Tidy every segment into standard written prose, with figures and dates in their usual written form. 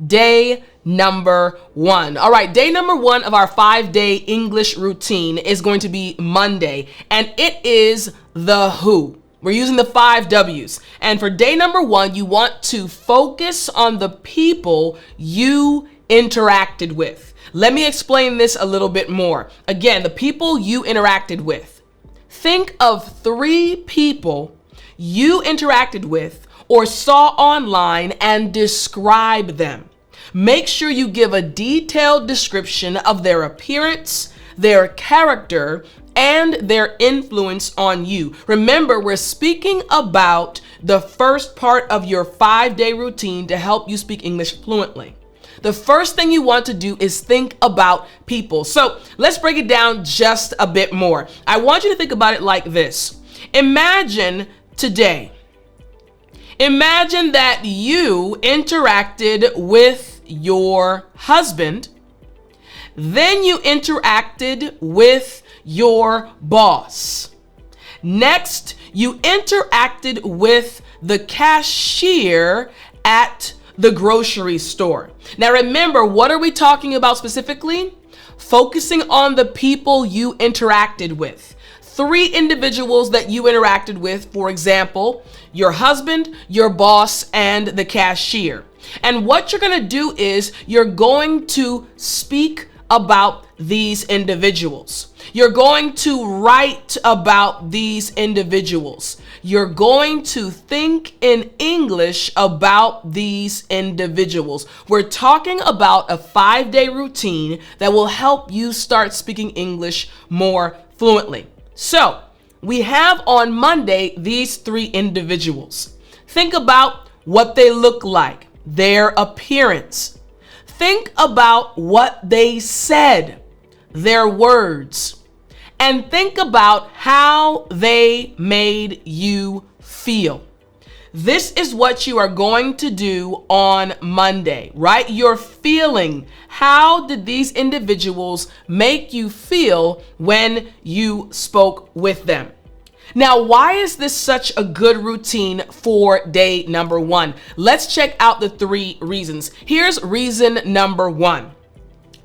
day number 1. All right, day number 1 of our 5-day English routine is going to be Monday, and it is the who. We're using the 5 W's. And for day number 1, you want to focus on the people you interacted with. Let me explain this a little bit more. Again, the people you interacted with. Think of 3 people you interacted with or saw online and describe them. Make sure you give a detailed description of their appearance, their character, and their influence on you. Remember, we're speaking about the first part of your 5-day routine to help you speak English fluently. The first thing you want to do is think about people. So let's break it down just a bit more. I want you to think about it like this. Imagine today. Imagine that you interacted with your husband. Then you interacted with your boss. Next, you interacted with the cashier at the grocery store. Now remember, what are we talking about specifically? Focusing on the people you interacted with. 3 individuals that you interacted with, for example, your husband, your boss, and the cashier. And what you're going to do is you're going to speak about these individuals. You're going to write about these individuals. You're going to think in English about these individuals. We're talking about a 5-day routine that will help you start speaking English more fluently. So we have on Monday these 3 individuals. Think about what they look like, their appearance. Think about what they said, their words, and think about how they made you feel. This is what you are going to do on Monday, right? You're feeling. How did these individuals make you feel when you spoke with them? Now, why is this such a good routine for day number 1? Let's check out the 3 reasons. Here's reason number 1.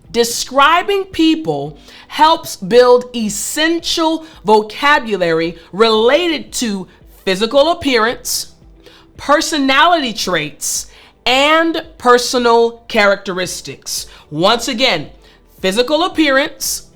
Describing people helps build essential vocabulary related to physical appearance, personality traits, and personal characteristics. Once again, physical appearance,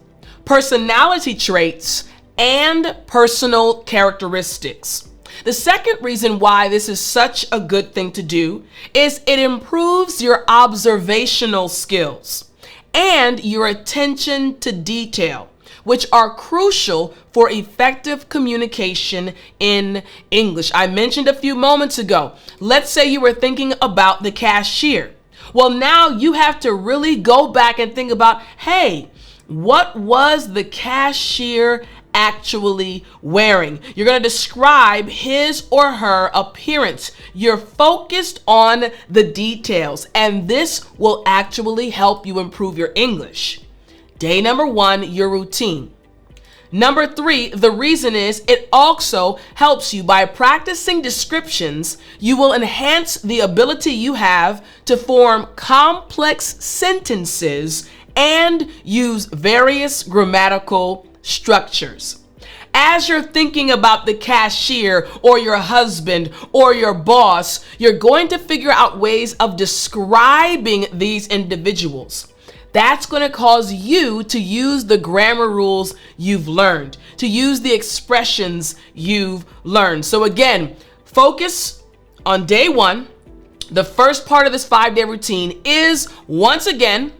personality traits, and personal characteristics. The second reason why this is such a good thing to do is it improves your observational skills and your attention to detail, which are crucial for effective communication in English. I mentioned a few moments ago, let's say you were thinking about the cashier. Well, now you have to really go back and think about, hey, what was the cashier actually wearing? You're going to describe his or her appearance. You're focused on the details, and this will actually help you improve your English. Day number 1, your routine. Number 3, the reason is it also helps you by practicing descriptions. You will enhance the ability you have to form complex sentences and use various grammatical structures. As you're thinking about the cashier or your husband or your boss, you're going to figure out ways of describing these individuals. That's going to cause you to use the grammar rules you've learned, to use the expressions you've learned. So again, focus on day 1. The first part of this 5-day routine is, once again,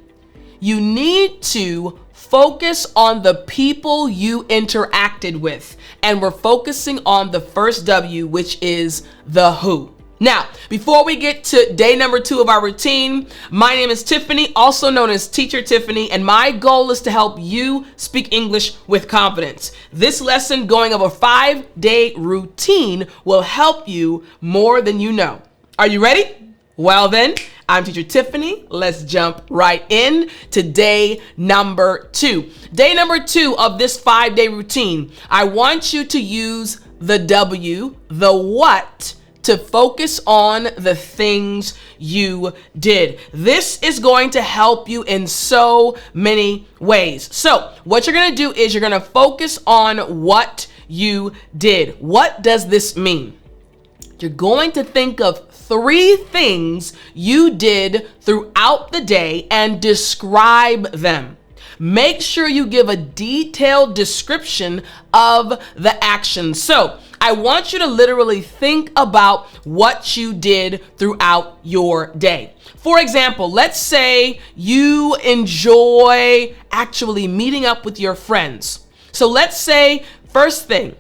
you need to focus on the people you interacted with. And we're focusing on the first W, which is the who. Now, before we get to day number 2 of our routine, my name is Tiffany, also known as Teacher Tiffany, and my goal is to help you speak English with confidence. This lesson, going over a 5-day routine, will help you more than you know. Are you ready? Well then, I'm Teacher Tiffany. Let's jump right in to day number 2. Day number 2 of this 5-day routine, I want you to use the W, the what, to focus on the things you did. This is going to help you in so many ways. So what you're going to do is you're going to focus on what you did. What does this mean? You're going to think of 3 things you did throughout the day and describe them. Make sure you give a detailed description of the action. So I want you to literally think about what you did throughout your day. For example, let's say you enjoy actually meeting up with your friends. So let's say first thing,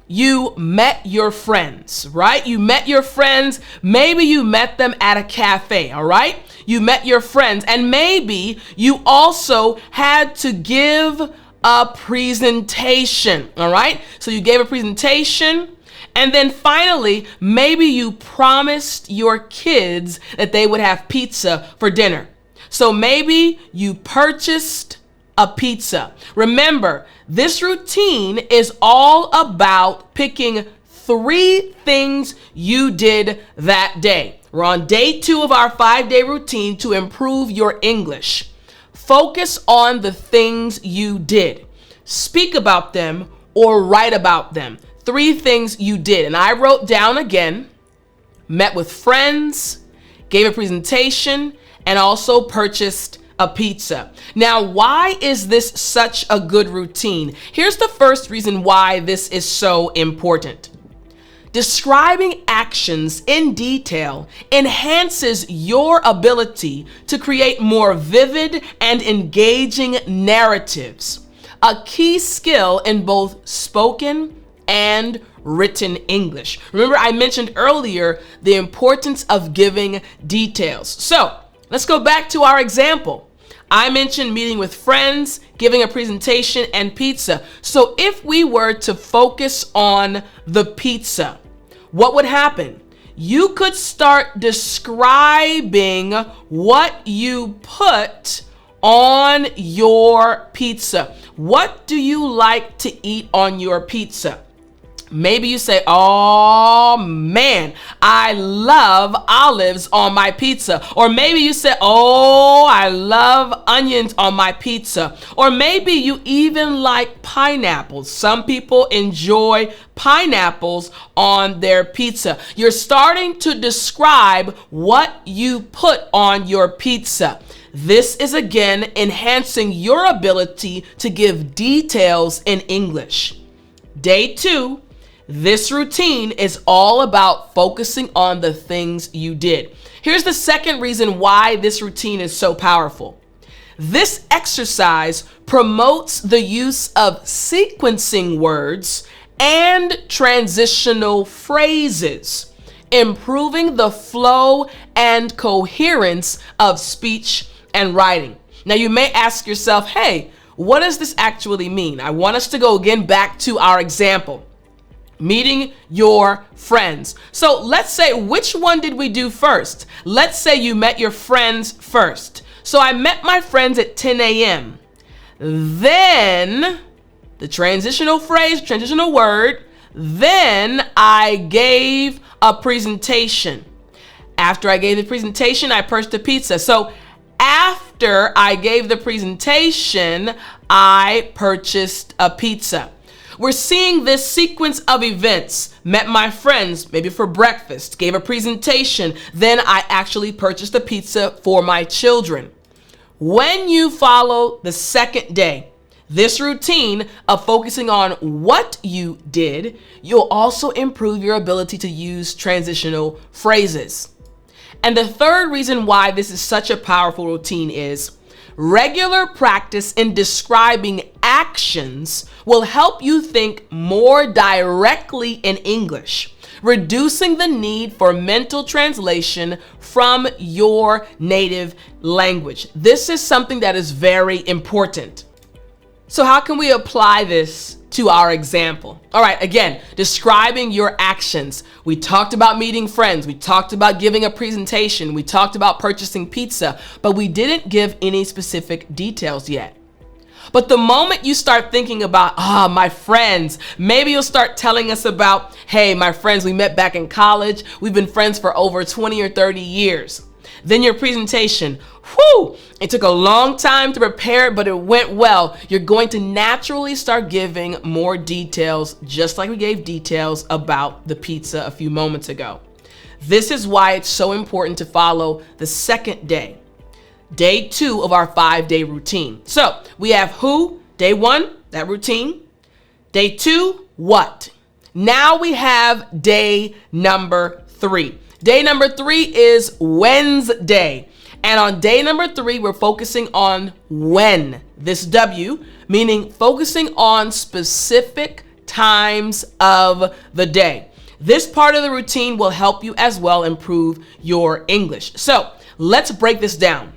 you met your friends, right? You met your friends. Maybe you met them at a cafe, all right? You met your friends, and maybe you also had to give a presentation, all right? So you gave a presentation, and then finally, maybe you promised your kids that they would have pizza for dinner. So maybe you purchased a pizza. Remember, this routine is all about picking 3 things you did that day. We're on day 2 of our 5-day routine to improve your English. Focus on the things you did. Speak about them or write about them. 3 things you did. And I wrote down again, met with friends, gave a presentation, and also purchased a pizza. Now, why is this such a good routine? Here's the first reason why this is so important. Describing actions in detail enhances your ability to create more vivid and engaging narratives, a key skill in both spoken and written English. Remember, I mentioned earlier the importance of giving details. So let's go back to our example. I mentioned meeting with friends, giving a presentation, and pizza. So if we were to focus on the pizza, what would happen? You could start describing what you put on your pizza. What do you like to eat on your pizza? Maybe you say, oh man, I love olives on my pizza. Or maybe you say, oh, I love onions on my pizza. Or maybe you even like pineapples. Some people enjoy pineapples on their pizza. You're starting to describe what you put on your pizza. This is again enhancing your ability to give details in English. Day 2. This routine is all about focusing on the things you did. Here's the second reason why this routine is so powerful. This exercise promotes the use of sequencing words and transitional phrases, improving the flow and coherence of speech and writing. Now, you may ask yourself, hey, what does this actually mean? I want us to go again back to our example. Meeting your friends. So let's say, which one did we do first? Let's say you met your friends first. So I met my friends at 10 a.m. Then the transitional phrase, transitional word, then I gave a presentation. After I gave the presentation, I purchased a pizza. So after I gave the presentation, I purchased a pizza. We're seeing this sequence of events. Met my friends, maybe for breakfast, gave a presentation, then I actually purchased a pizza for my children. When you follow the second day, this routine of focusing on what you did, you'll also improve your ability to use transitional phrases. And the third reason why this is such a powerful routine is regular practice in describing actions will help you think more directly in English, reducing the need for mental translation from your native language. This is something that is very important. So how can we apply this to our example? All right, again, describing your actions. We talked about meeting friends. We talked about giving a presentation. We talked about purchasing pizza, but we didn't give any specific details yet. But the moment you start thinking about, my friends, maybe you'll start telling us about, hey, my friends, we met back in college. We've been friends for over 20 or 30 years. Then your presentation, it took a long time to prepare it, but it went well. You're going to naturally start giving more details, just like we gave details about the pizza a few moments ago. This is why it's so important to follow the second day. Day 2 of our 5-day routine. So we have who, day 1, that routine. Day 2, what. Now we have day number 3. Day number 3 is Wednesday. And on day number 3, we're focusing on when. This W, meaning focusing on specific times of the day. This part of the routine will help you as well improve your English. So let's break this down.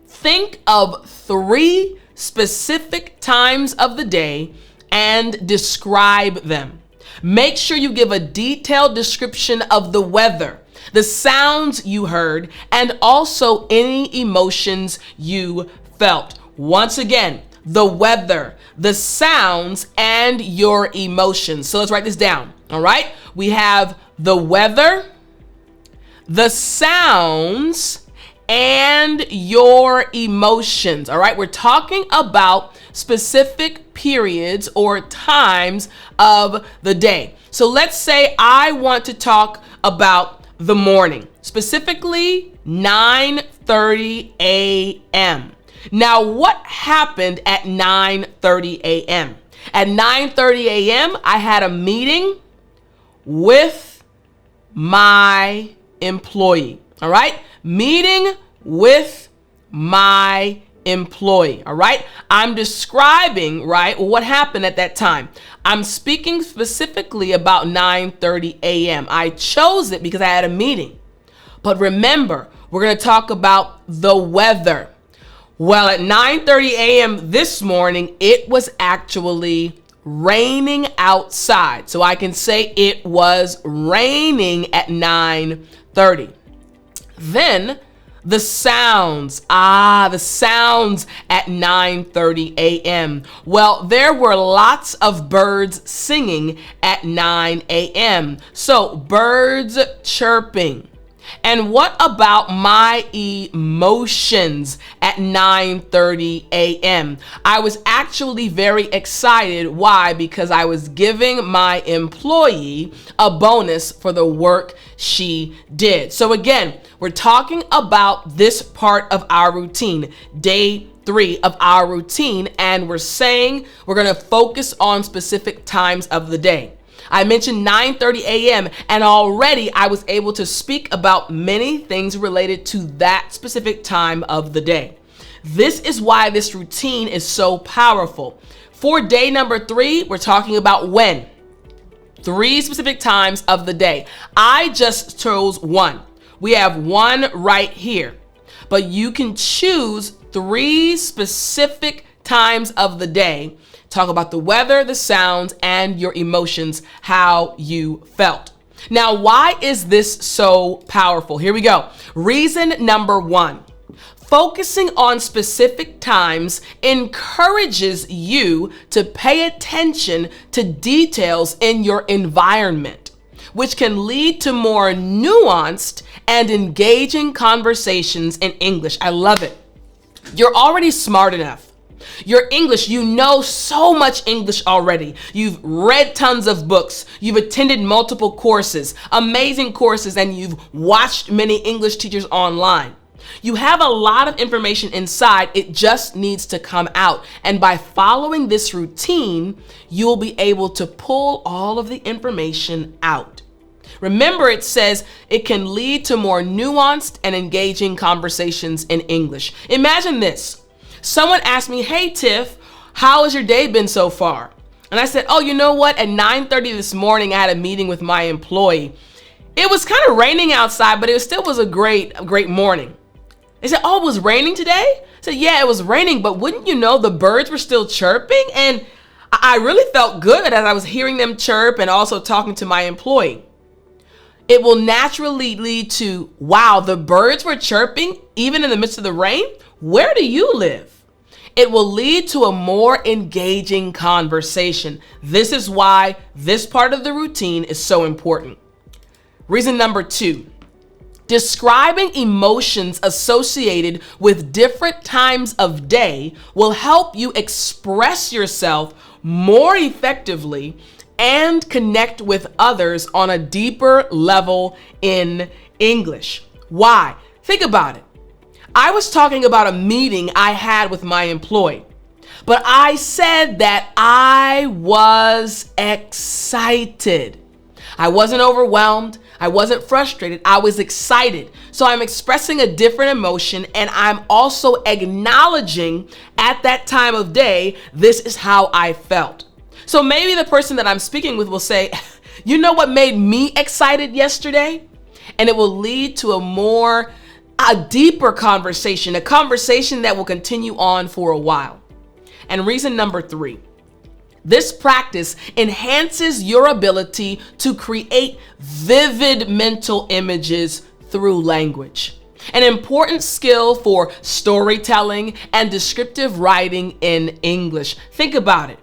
Think of 3 specific times of the day and describe them. Make sure you give a detailed description of the weather, the sounds you heard, and also any emotions you felt. Once again, the weather, the sounds, and your emotions. So let's write this down. All right. We have the weather, the sounds, and your emotions. All right. We're talking about specific periods or times of the day. So let's say I want to talk about the morning, specifically 9:30 a.m. Now, what happened at 9:30 a.m.? At 9:30 a.m., I had a meeting with my employee. All right. Meeting with my employee. All right. I'm describing, right, what happened at that time. I'm speaking specifically about 9:30 a.m. I chose it because I had a meeting. But remember, we're going to talk about the weather. Well, at 9:30 a.m. this morning, it was actually raining outside. So I can say it was raining at 9:30. Then the sounds, the sounds at 9:30 a.m. Well, there were lots of birds singing at 9 a.m. So birds chirping. And what about my emotions at 9:30 a.m.? I was actually very excited. Why? Because I was giving my employee a bonus for the work she did. So again, we're talking about this part of our routine, day 3 of our routine, and we're saying we're going to focus on specific times of the day. I mentioned 9:30 a.m. and already I was able to speak about many things related to that specific time of the day. This is why this routine is so powerful. For day number 3, we're talking about when. 3 specific times of the day. I just chose 1. We have 1 right here, but you can choose 3 specific times of the day. Talk about the weather, the sounds, and your emotions, how you felt. Now, why is this so powerful? Here we go. Reason number 1. Focusing on specific times encourages you to pay attention to details in your environment, which can lead to more nuanced and engaging conversations in English. I love it. You're already smart enough. Your English, you know so much English already. You've read tons of books. You've attended multiple courses, amazing courses, and you've watched many English teachers online. You have a lot of information inside. It just needs to come out. And by following this routine, you'll be able to pull all of the information out. Remember, it says it can lead to more nuanced and engaging conversations in English. Imagine this. Someone asked me, hey, Tiff, how has your day been so far? And I said, oh, you know what? At 9:30 this morning, I had a meeting with my employee. It was kind of raining outside, but it still was a great morning. They said, oh, it was raining today? I said, yeah, it was raining, but wouldn't you know the birds were still chirping? And I really felt good as I was hearing them chirp and also talking to my employee. It will naturally lead to, wow, the birds were chirping even in the midst of the rain? Where do you live? It will lead to a more engaging conversation. This is why this part of the routine is so important. Reason number 2, describing emotions associated with different times of day will help you express yourself more effectively and connect with others on a deeper level in English. Why? Think about it. I was talking about a meeting I had with my employee, but I said that I was excited. I wasn't overwhelmed. I wasn't frustrated. I was excited. So I'm expressing a different emotion, and I'm also acknowledging at that time of day, this is how I felt. So maybe the person that I'm speaking with will say, you know what made me excited yesterday? And it will lead to a deeper conversation, a conversation that will continue on for a while. And reason number 3, this practice enhances your ability to create vivid mental images through language, an important skill for storytelling and descriptive writing in English. Think about it.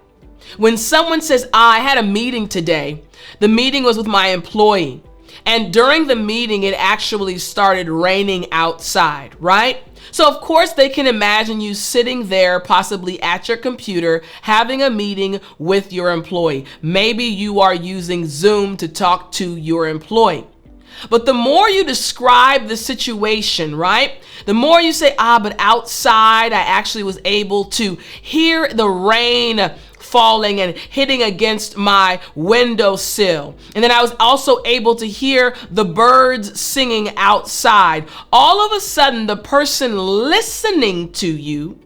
When someone says, I had a meeting today, the meeting was with my employee, and during the meeting, it actually started raining outside, right? So of course they can imagine you sitting there, possibly at your computer, having a meeting with your employee. Maybe you are using Zoom to talk to your employee. But the more you describe the situation, right? The more you say, but outside, I actually was able to hear the rain falling and hitting against my windowsill. And then I was also able to hear the birds singing outside. All of a sudden, the person listening to you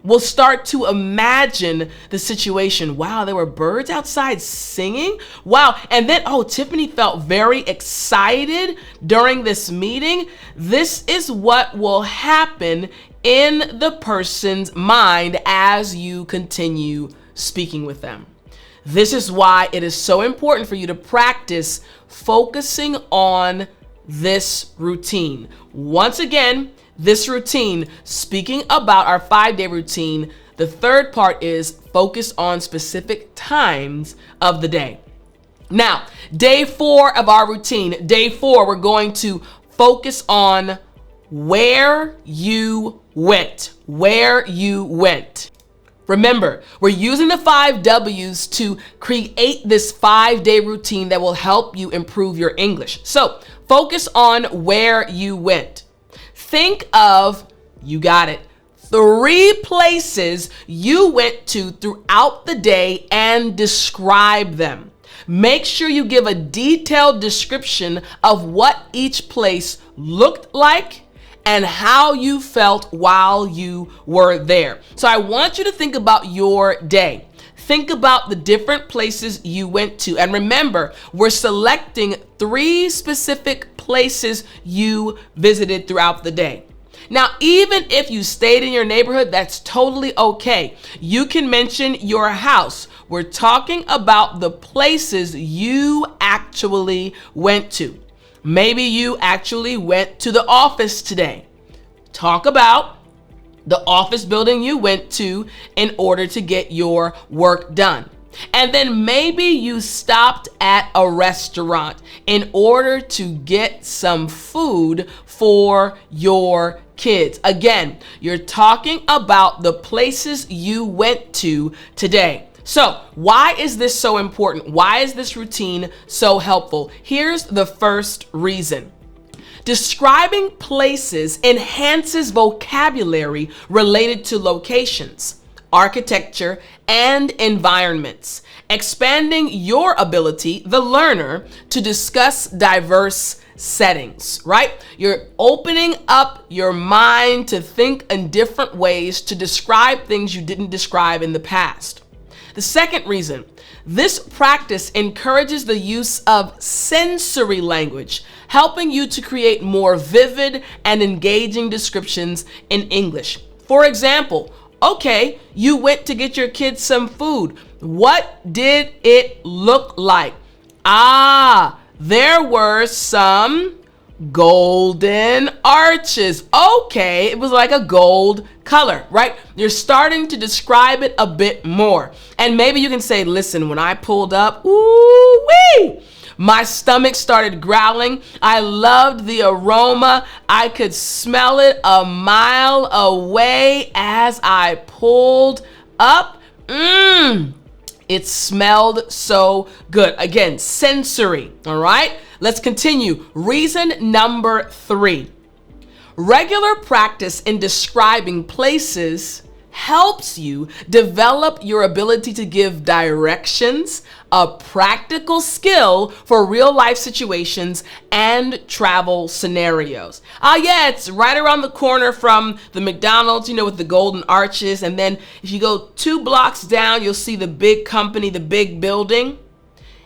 will start to imagine the situation. Wow, there were birds outside singing. Wow. And then, Tiffani felt very excited during this meeting. This is what will happen in the person's mind as you continue speaking with them. This is why it is so important for you to practice focusing on this routine. Once again, this routine, speaking about our 5-day routine, the third part is focus on specific times of the day. Now, day 4 of our routine, day 4, we're going to focus on where you went, where you went. Remember, we're using the 5 W's to create this 5-day routine that will help you improve your English. So focus on where you went. Think of, you got it, 3 places you went to throughout the day and describe them. Make sure you give a detailed description of what each place looked like and how you felt while you were there. So I want you to think about your day. Think about the different places you went to. And remember, we're selecting 3 specific places you visited throughout the day. Now, even if you stayed in your neighborhood, that's totally okay. You can mention your house. We're talking about the places you actually went to. Maybe you actually went to the office today. Talk about the office building you went to in order to get your work done. And then maybe you stopped at a restaurant in order to get some food for your kids. Again, you're talking about the places you went to today. So why is this so important? Why is this routine so helpful? Here's the first reason. Describing places enhances vocabulary related to locations, architecture, and environments, expanding your ability, the learner, to discuss diverse settings, right? You're opening up your mind to think in different ways to describe things you didn't describe in the past. The second reason, this practice encourages the use of sensory language, helping you to create more vivid and engaging descriptions in English. For example, okay, you went to get your kids some food. What did it look like? There were some Golden arches. Okay, it was like a gold color, right? You're starting to describe it a bit more. And maybe you can say, listen, when I pulled up, ooh-wee, my stomach started growling. I loved the aroma. I could smell it a mile away as I pulled up. It smelled so good. Again, sensory, all right? Let's continue. Reason number 3. Regular practice in describing places helps you develop your ability to give directions, a practical skill for real life situations and travel scenarios. Yeah, it's right around the corner from the McDonald's, with the golden arches. And then if you go 2 blocks down, you'll see the big company, the big building.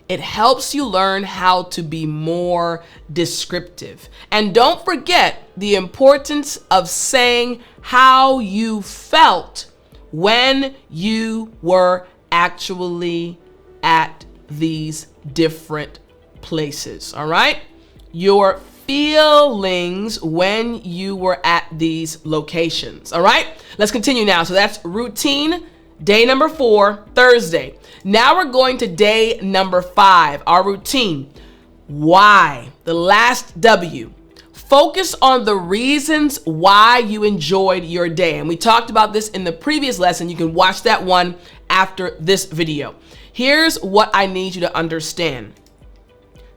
It helps you learn how to be more descriptive. And don't forget the importance of saying how you felt when you were actually at these different places, all right? Your feelings when you were at these locations, all right? Let's continue now. So that's routine, day number 4, Thursday. Now we're going to day number 5, our routine. Why? The last W. Focus on the reasons why you enjoyed your day. And we talked about this in the previous lesson. You can watch that one after this video. Here's what I need you to understand.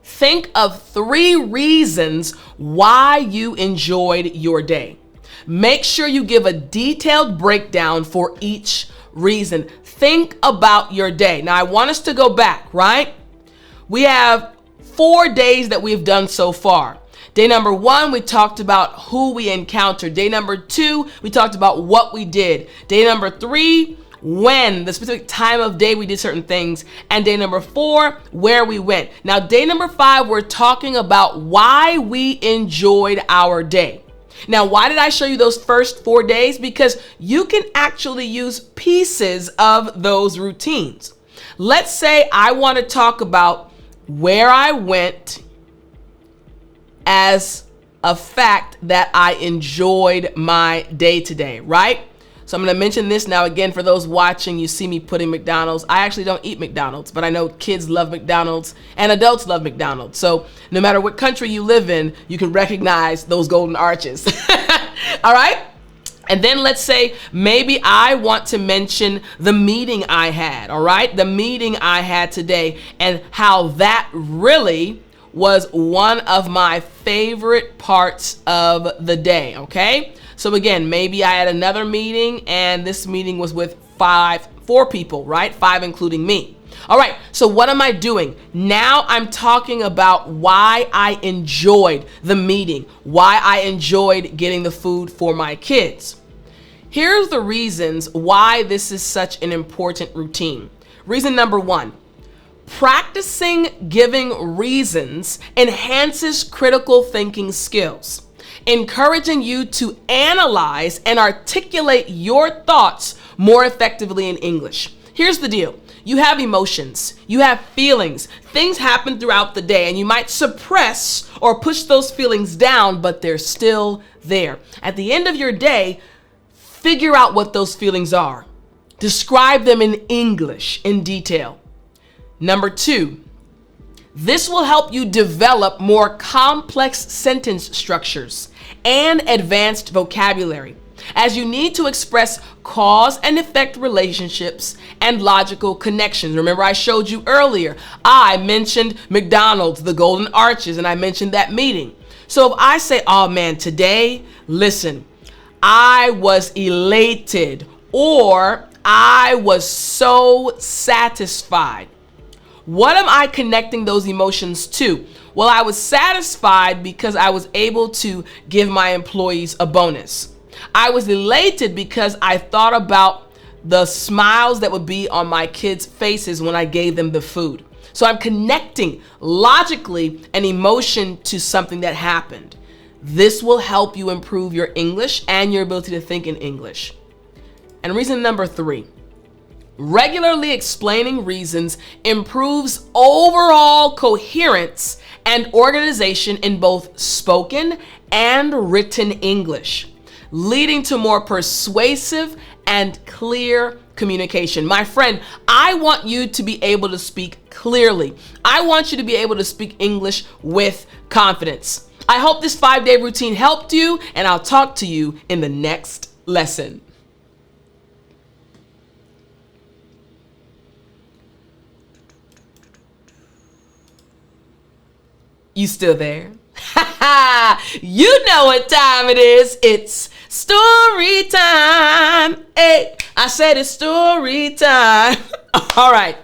Think of 3 reasons why you enjoyed your day. Make sure you give a detailed breakdown for each reason. Think about your day. Now, I want us to go back, right? We have 4 days that we've done so far. Day number 1, we talked about who we encountered. Day number 2, we talked about what we did. Day number 3, when, the specific time of day we did certain things. And day number 4, where we went. Now, day number 5, we're talking about why we enjoyed our day. Now, why did I show you those first 4 days? Because you can actually use pieces of those routines. Let's say I want to talk about where I went as a fact that I enjoyed my day today, right? So I'm going to mention this now again for those watching. You see me putting McDonald's. I actually don't eat McDonald's, but I know kids love McDonald's and adults love McDonald's. So no matter what country you live in, you can recognize those golden arches. All right? And then let's say maybe I want to mention the meeting I had, all right? The meeting I had today and how that really was one of my favorite parts of the day, okay? So again, maybe I had another meeting and this meeting was with 4 people, right? 5 including me. All right, so what am I doing? Now I'm talking about why I enjoyed the meeting, why I enjoyed getting the food for my kids. Here's the reasons why this is such an important routine. Reason number 1. Practicing giving reasons enhances critical thinking skills, encouraging you to analyze and articulate your thoughts more effectively in English. Here's the deal. You have emotions, you have feelings, things happen throughout the day, and you might suppress or push those feelings down, but they're still there. At the end of your day, figure out what those feelings are. Describe them in English in detail. Number 2, this will help you develop more complex sentence structures and advanced vocabulary, as you need to express cause and effect relationships and logical connections. Remember, I showed you earlier, I mentioned McDonald's, the Golden Arches, and I mentioned that meeting. So if I say, oh man, today, listen, I was elated, or I was so satisfied. What am I connecting those emotions to? Well, I was satisfied because I was able to give my employees a bonus. I was elated because I thought about the smiles that would be on my kids' faces when I gave them the food. So I'm connecting logically an emotion to something that happened. This will help you improve your English and your ability to think in English. And reason number 3. Regularly explaining reasons improves overall coherence and organization in both spoken and written English, leading to more persuasive and clear communication. My friend, I want you to be able to speak clearly. I want you to be able to speak English with confidence. I hope this 5-day routine helped you, and I'll talk to you in the next lesson. You still there? You know what time it is. It's story time. Hey, I said it's story time. All right.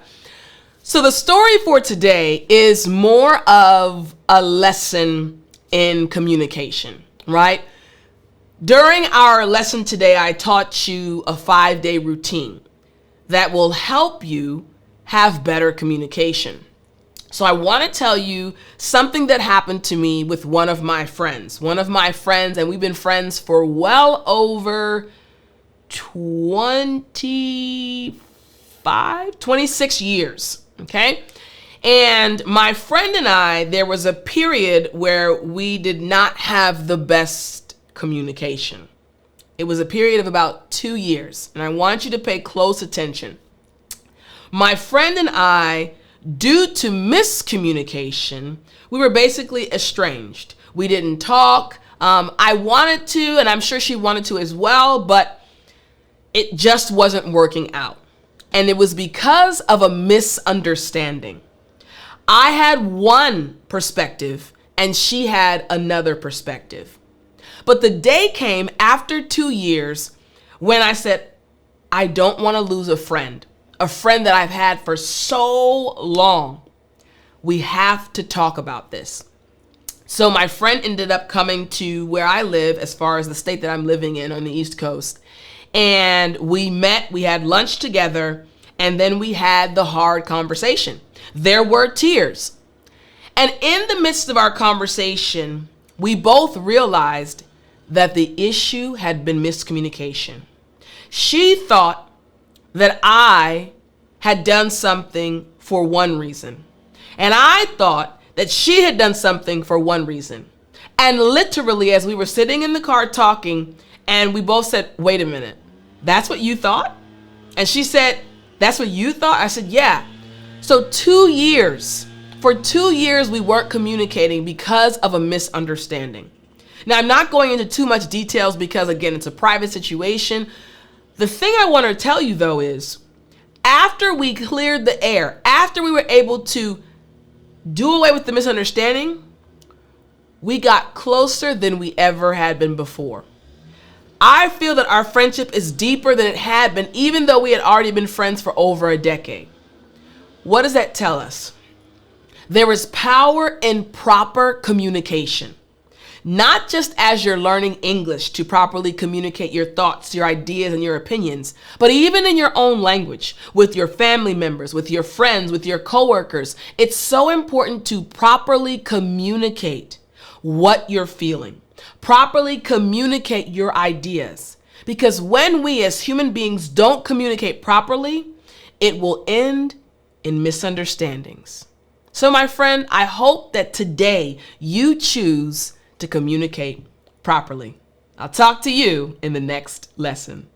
So the story for today is more of a lesson in communication, right? During our lesson today, I taught you a 5-day routine that will help you have better communication. So I want to tell you something that happened to me with one of my friends, and we've been friends for well over 26 years. Okay. And my friend and I, there was a period where we did not have the best communication. It was a period of about 2 years, and I want you to pay close attention. My friend and I, due to miscommunication, we were basically estranged. We didn't talk. I wanted to, and I'm sure she wanted to as well, but it just wasn't working out. And it was because of a misunderstanding. I had one perspective and she had another perspective. But the day came after 2 years when I said, I don't want to lose a friend that I've had for so long. We have to talk about this. So my friend ended up coming to where I live, as far as the state that I'm living in on the East Coast. And we met, we had lunch together, and then we had the hard conversation. There were tears. And in the midst of our conversation, we both realized that the issue had been miscommunication. She thought that I had done something for one reason, and I thought that she had done something for one reason. And literally, as we were sitting in the car talking, and we both said, wait a minute, that's what you thought? And she said, that's what you thought? I said, yeah. So 2 years, for 2 years, we weren't communicating because of a misunderstanding. Now, I'm not going into too much details because, again, it's a private situation. The thing I want to tell you, though, is after we cleared the air, after we were able to do away with the misunderstanding, we got closer than we ever had been before. I feel that our friendship is deeper than it had been, even though we had already been friends for over a decade. What does that tell us? There is power in proper communication. Not just as you're learning English to properly communicate your thoughts, your ideas, and your opinions, but even in your own language, with your family members, with your friends, with your coworkers. It's so important to properly communicate what you're feeling, properly communicate your ideas. Because when we as human beings don't communicate properly, it will end in misunderstandings. So my friend, I hope that today you choose to communicate properly. I'll talk to you in the next lesson.